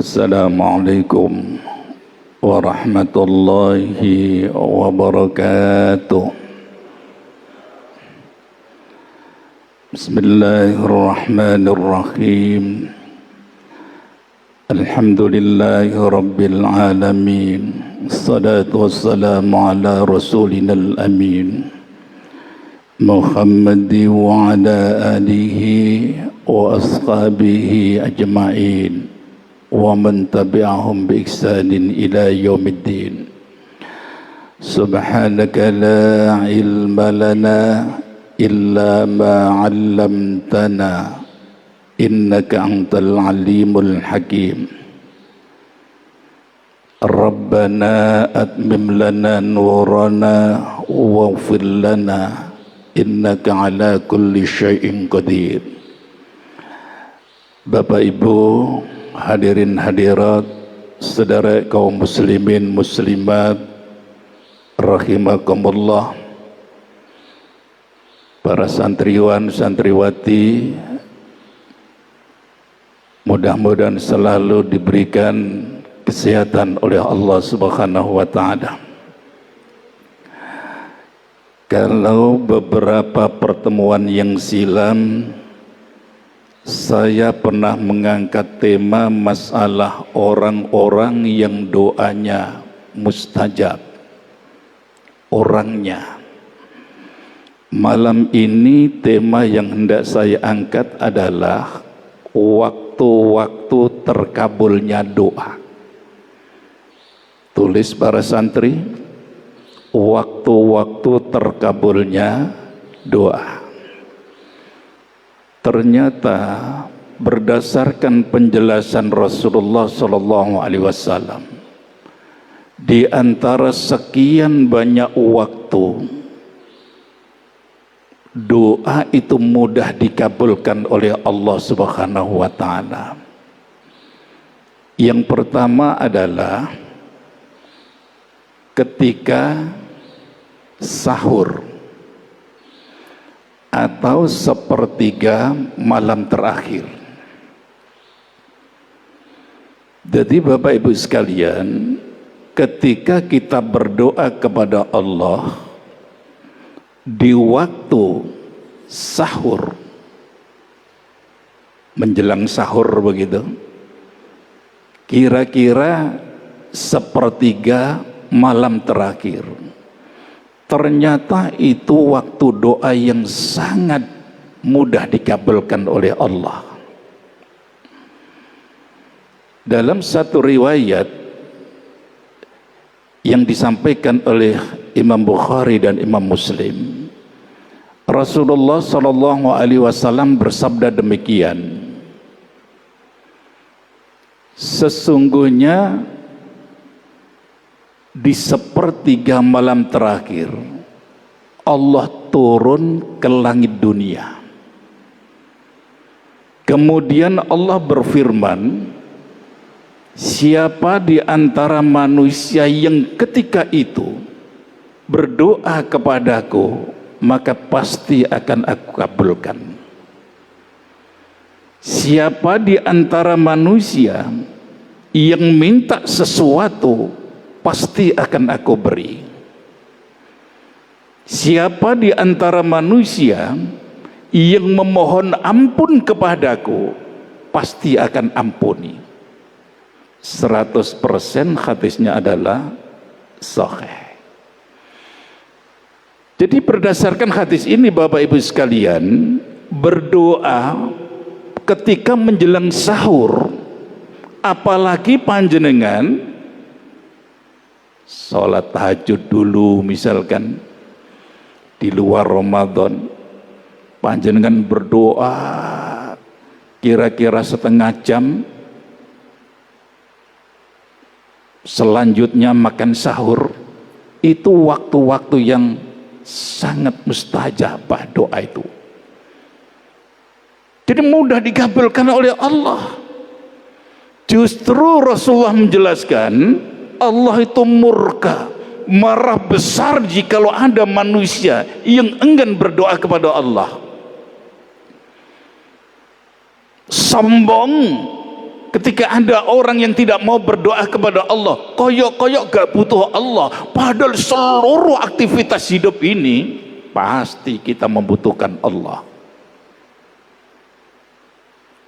Assalamualaikum warahmatullahi wabarakatuh. Bismillahirrahmanirrahim. Alhamdulillahi rabbil alamin. Assalatu wassalamu ala rasulinal amin Muhammadi wa ala alihi wa ashabihi ajma'in wa man tabi'ahum bi ihsanin ila yaumiddin. Subhanaka la ilma lana illa ma 'allamtana innaka antal alimul hakim. Rabbana atmim lana nurana waghfir lana innaka ala kulli syai'in qadir. Bapak Ibu hadirin hadirat, saudara kaum muslimin muslimat rahimakumullah, para santriwan santriwati, mudah-mudahan selalu diberikan kesehatan oleh Allah Subhanahu wa taala. Kalau beberapa pertemuan yang silam saya pernah mengangkat tema masalah orang-orang yang doanya mustajab, orangnya. Malam ini tema yang hendak saya angkat adalah waktu-waktu terkabulnya doa. Tulis para santri, waktu-waktu terkabulnya doa. Ternyata berdasarkan penjelasan Rasulullah SAW, di antara sekian banyak waktu doa itu mudah dikabulkan oleh Allah Subhanahu wa taala. Yang pertama adalah ketika sahur atau sepertiga malam terakhir. Jadi Bapak Ibu sekalian, ketika kita berdoa kepada Allah di waktu sahur, menjelang sahur begitu, kira-kira sepertiga malam terakhir, ternyata itu waktu doa yang sangat mudah dikabulkan oleh Allah. Dalam satu riwayat yang disampaikan oleh Imam Bukhari dan Imam Muslim, Rasulullah SAW bersabda demikian, sesungguhnya di sepertiga malam terakhir Allah turun ke langit dunia. Kemudian Allah berfirman, siapa di antara manusia yang ketika itu berdoa kepadaku, maka pasti akan aku kabulkan. Siapa di antara manusia yang minta sesuatu, pasti akan aku beri. Siapa di antara manusia yang memohon ampun kepadaku, pasti akan ampuni. 100% hadisnya adalah sahih. Jadi berdasarkan hadis ini Bapak Ibu sekalian, berdoa ketika menjelang sahur, apalagi panjenengan sholat tahajud dulu misalkan di luar Ramadan, panjenengan berdoa kira-kira setengah jam, selanjutnya makan sahur, itu waktu-waktu yang sangat mustajabah doa itu. Jadi mudah dikabulkan oleh Allah. Justru Rasulullah menjelaskan, Allah itu murka, marah besar jikalau ada manusia yang enggan berdoa kepada Allah. Sombong Ketika ada orang yang tidak mau berdoa kepada Allah, koyok-koyok gak butuh Allah, padahal seluruh aktivitas hidup ini pasti kita membutuhkan Allah.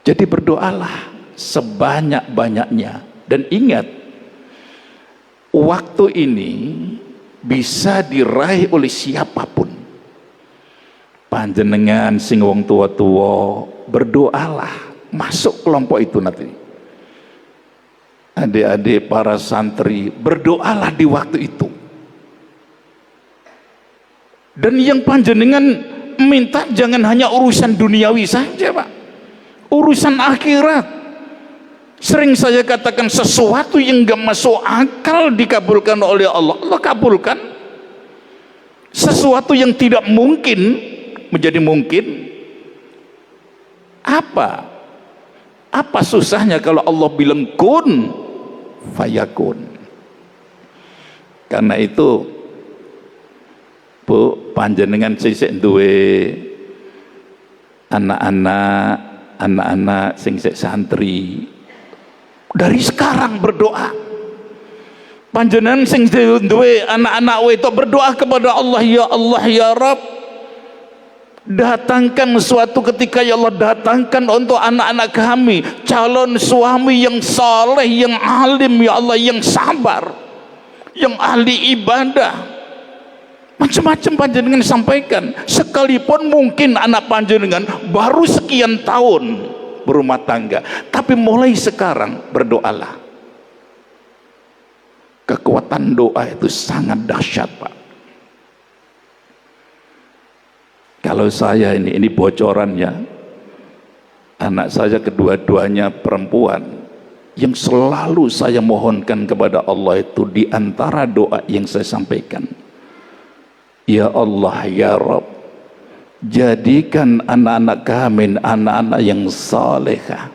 Jadi berdoalah sebanyak-banyaknya, dan ingat, waktu ini bisa diraih oleh siapapun. Panjenengan sing wong tua-tua, berdoalah, masuk kelompok itu nanti. Adik-adik para santri, berdoalah di waktu itu. Dan yang panjenengan minta jangan hanya urusan duniawi saja, Pak. Urusan akhirat. Sering saya katakan, sesuatu yang gak masuk akal dikabulkan oleh Allah, Allah kabulkan. Sesuatu yang tidak mungkin menjadi mungkin. Apa susahnya kalau Allah bilang kun fayakun. Karena itu Bu, panjenengan sisik duwe anak-anak sing sik santri, dari sekarang berdoa. Panjenengan sing duwe anak-anak itu berdoa kepada Allah, ya Allah ya Rabb, datangkan suatu ketika ya Allah, datangkan untuk anak-anak kami calon suami yang saleh, yang alim ya Allah, yang sabar, yang ahli ibadah. Macam-macam panjenengan sampaikan. Sekalipun mungkin anak panjenengan baru sekian tahun berumah tangga, tapi mulai sekarang berdoalah. Kekuatan doa itu sangat dahsyat, Pak. Kalau saya ini bocorannya, anak saya kedua-duanya perempuan, yang selalu saya mohonkan kepada Allah itu di antara doa yang saya sampaikan, ya Allah ya Rabb, jadikan anak-anak kami anak-anak yang salehah,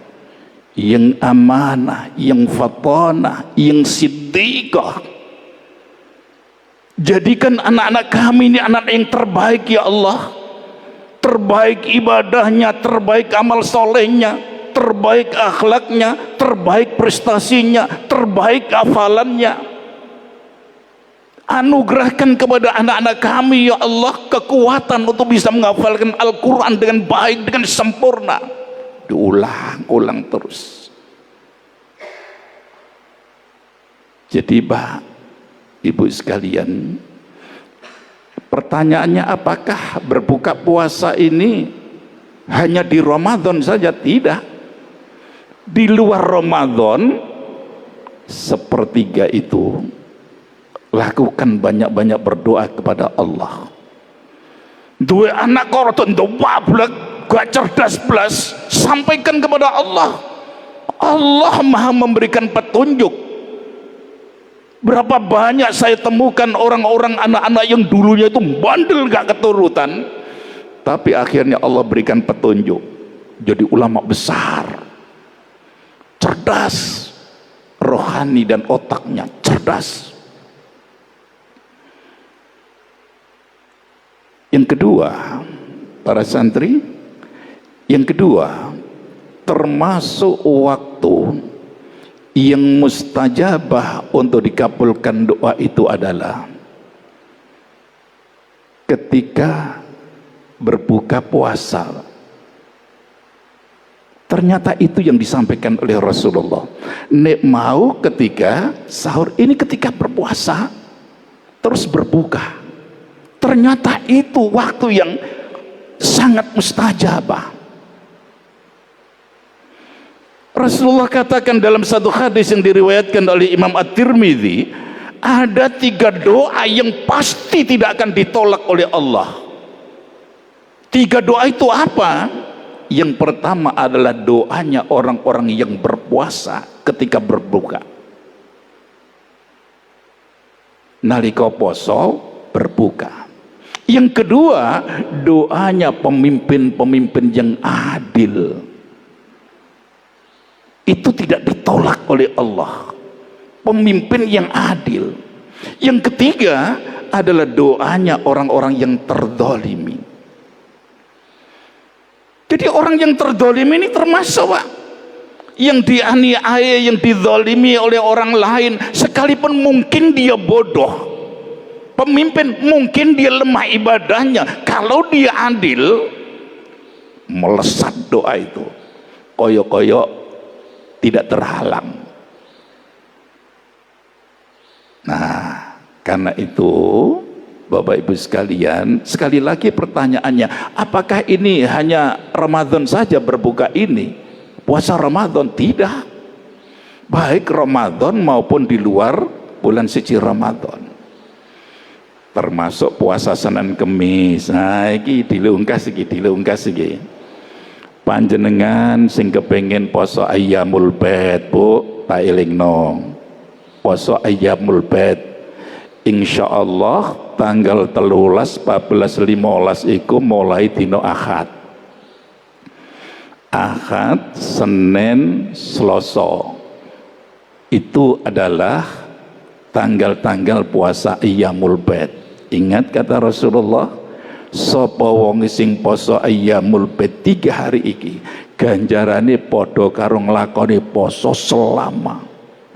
yang amanah, yang fatanah, yang siddiqah. Jadikan anak-anak kami ini anak yang terbaik ya Allah, terbaik ibadahnya, terbaik amal solehnya, terbaik akhlaknya, terbaik prestasinya, terbaik hafalannya. Anugerahkan kepada anak-anak kami ya Allah kekuatan untuk bisa menghafalkan Al-Quran dengan baik, dengan sempurna. Diulang-ulang terus. Jadi Pak, Ibu sekalian, pertanyaannya, apakah berbuka puasa ini hanya di Ramadan saja? Tidak. Di luar Ramadan, sepertiga itu lakukan banyak-banyak berdoa kepada Allah. Dua anak korton wablek gak cerdas belas, sampaikan kepada Allah. Allah Maha memberikan petunjuk. Berapa banyak saya temukan orang-orang, anak-anak yang dulunya itu bandel gak keturutan, tapi akhirnya Allah berikan petunjuk, jadi ulama besar, cerdas, rohani dan otaknya cerdas. Yang kedua, para santri, yang kedua, termasuk waktu yang mustajabah untuk dikabulkan doa itu adalah ketika berbuka puasa. Ternyata itu yang disampaikan oleh Rasulullah. Nek mau ketika sahur, ini ketika berpuasa terus berbuka. Ternyata itu waktu yang sangat mustajabah. Rasulullah katakan dalam satu hadis yang diriwayatkan oleh Imam At-Tirmidzi, ada 3 doa yang pasti tidak akan ditolak oleh Allah. 3 doa itu apa? Yang pertama adalah doanya orang-orang yang berpuasa ketika berbuka. Nalika poso berbuka. Yang kedua, doanya pemimpin-pemimpin yang adil. Itu tidak ditolak oleh Allah. Pemimpin yang adil. Yang ketiga adalah doanya orang-orang yang terdolimi. Jadi orang yang terdolimi ini termasuk, Pak, yang dianiaya, yang dizalimi oleh orang lain, sekalipun mungkin dia bodoh, pemimpin mungkin dia lemah ibadahnya, kalau dia adil, melesat doa itu koyo-koyo tidak terhalang. Nah, karena itu Bapak Ibu sekalian, sekali lagi pertanyaannya, apakah ini hanya Ramadan saja berbuka ini? Puasa Ramadan? Tidak. Baik Ramadan maupun di luar bulan suci Ramadan. Termasuk puasa Senin Kemis. Nah, iki dilungkas iki. Panjenengan sing kepengin poso Ayyamul Bait, Bu, tak elingno. Poso Ayyamul Bait. Insyaallah tanggal 13, 14, 15 iku mulai dino Ahad. Ahad, Senin, Selasa. Itu adalah tanggal-tanggal puasa Ayyamul Bait. Ingat kata Rasulullah, sapa wong sing poso Ayyamul Bait 3 hari iki, ganjarane padha karo nglakoni poso selama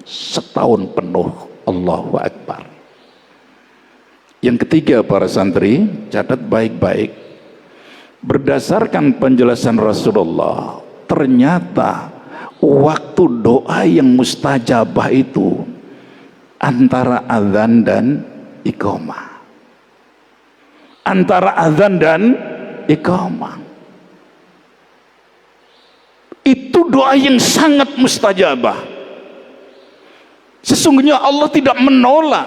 setahun penuh. Allahu Akbar. Yang ketiga para santri, catat baik-baik. Berdasarkan penjelasan Rasulullah, ternyata waktu doa yang mustajabah itu antara azan dan iqamah. Antara azan dan iqamah. Itu doa yang sangat mustajabah. Sesungguhnya Allah tidak menolak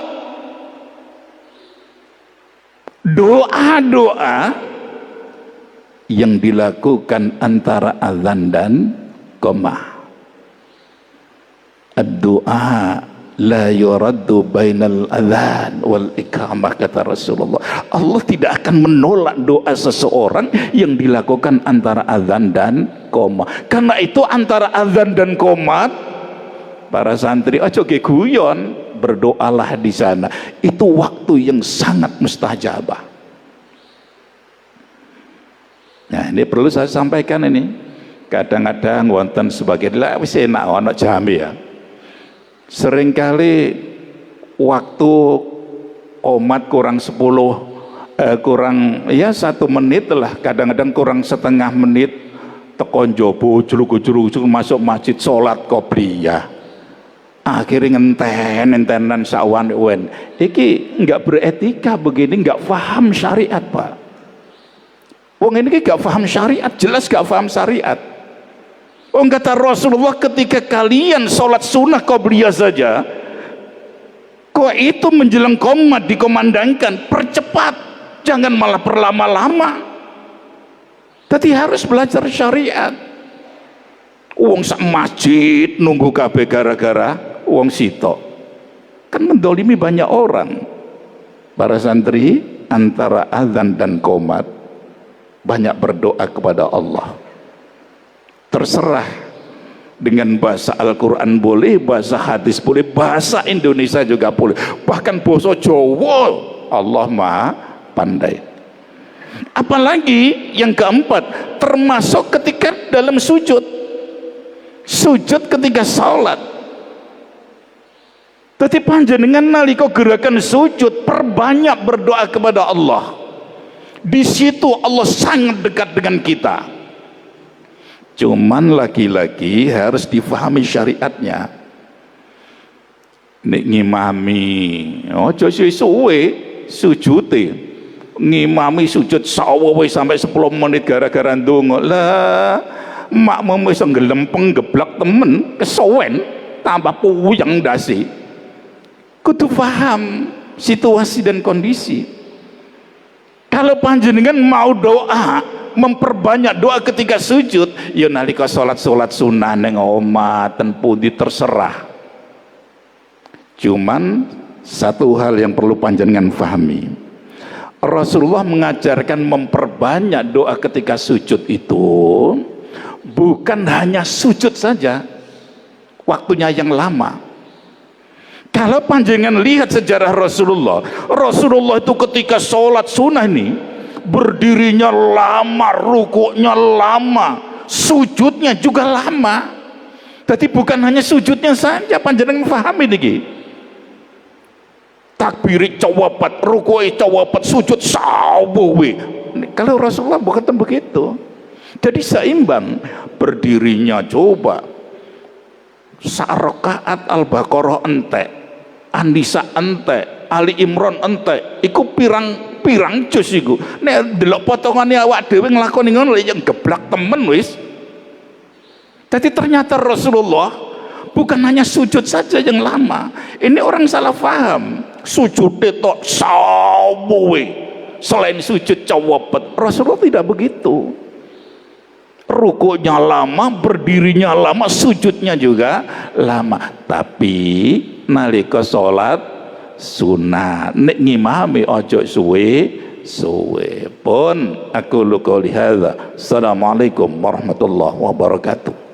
doa-doa yang dilakukan antara azan dan iqamah. Ad-du'a la yuraddu bainal adzan wal iqamah, kata Rasulullah. Allah tidak akan menolak doa seseorang yang dilakukan antara azan dan iqamah. Karena itu antara azan dan iqamah, para santri aja guyon, berdoalah di sana. Itu waktu yang sangat mustajabah. Nah, ini perlu saya sampaikan ini. Kadang-kadang wonten sebagian lah wis enak ana jame ya. Seringkali waktu omat kurang 10 kurang ya 1 menit lah, kadang-kadang kurang setengah menit tekon jobo juluk-juluk masuk masjid sholat qobliyah, akhirnya ngenten-entenan sawan wen. Iki nggak beretika begini, nggak paham syariat, Pak. Wong ini nggak paham syariat, jelas nggak paham syariat. Kata Rasulullah, ketika kalian sholat sunnah qobliyah saja, kok itu menjelang qomat dikomandangkan, percepat, jangan malah berlama-lama. Tapi harus belajar syariat. Wong sak masjid nunggu kabeh gara-gara wong sitok, kan mendolimi banyak orang. Para santri antara azan dan qomat banyak berdoa kepada Allah. Terserah, dengan bahasa Al-Quran boleh, bahasa hadis boleh, bahasa Indonesia juga boleh, bahkan bahasa Jawa. Allah Maha Pandai. Apalagi yang keempat, termasuk ketika dalam sujud ketika salat. Tapi panjenengan nalika gerakan sujud perbanyak berdoa kepada Allah. Di situ Allah sangat dekat dengan kita. Cuman lagi-lagi harus difahami syariatnya. Nek ngimami, ojo suwe sujute. Ngimami sujud sawo sampai 10 menit gara-gara ndonga. Lah, makmum wis ngelempeng geblak temen, kesowen, tambah puyeng dasi. Kudu paham situasi dan kondisi. Kalau panjenengan mau doa, memperbanyak doa ketika sujud, ya nalika salat sunah neng omah ten pundi terserah. Cuman satu hal yang perlu panjenengan pahami, Rasulullah mengajarkan memperbanyak doa ketika sujud itu bukan hanya sujud saja waktunya yang lama. Kalau panjenengan lihat sejarah Rasulullah itu ketika sholat sunnah ini berdirinya lama, rukuknya lama, sujudnya juga lama. Jadi bukan hanya sujudnya saja, panjenengan pahami niki. Takbiri cawapat, rukui cawapat, sujud sawawi. Kalau Rasulullah bukan begitu. Jadi seimbang, berdirinya coba sa'rokaat Al-Baqarah entek, An-Nisa entek, Ali Imran entek, iku pirang juz iku. Nek delok potongane awak dhewe nglakoni ngono yang geblak temen wis. Jadi ternyata Rasulullah bukan hanya sujud saja yang lama. Ini orang salah paham. Sujud tok sawawi. Selain sujud cawapet, Rasulullah tidak begitu. Rukunya lama, berdirinya lama, sujudnya juga lama. Tapi nalika salat sunat nek ngimami ojo suwe pun. Aku qouli hadza. Assalamualaikum warahmatullahi wabarakatuh.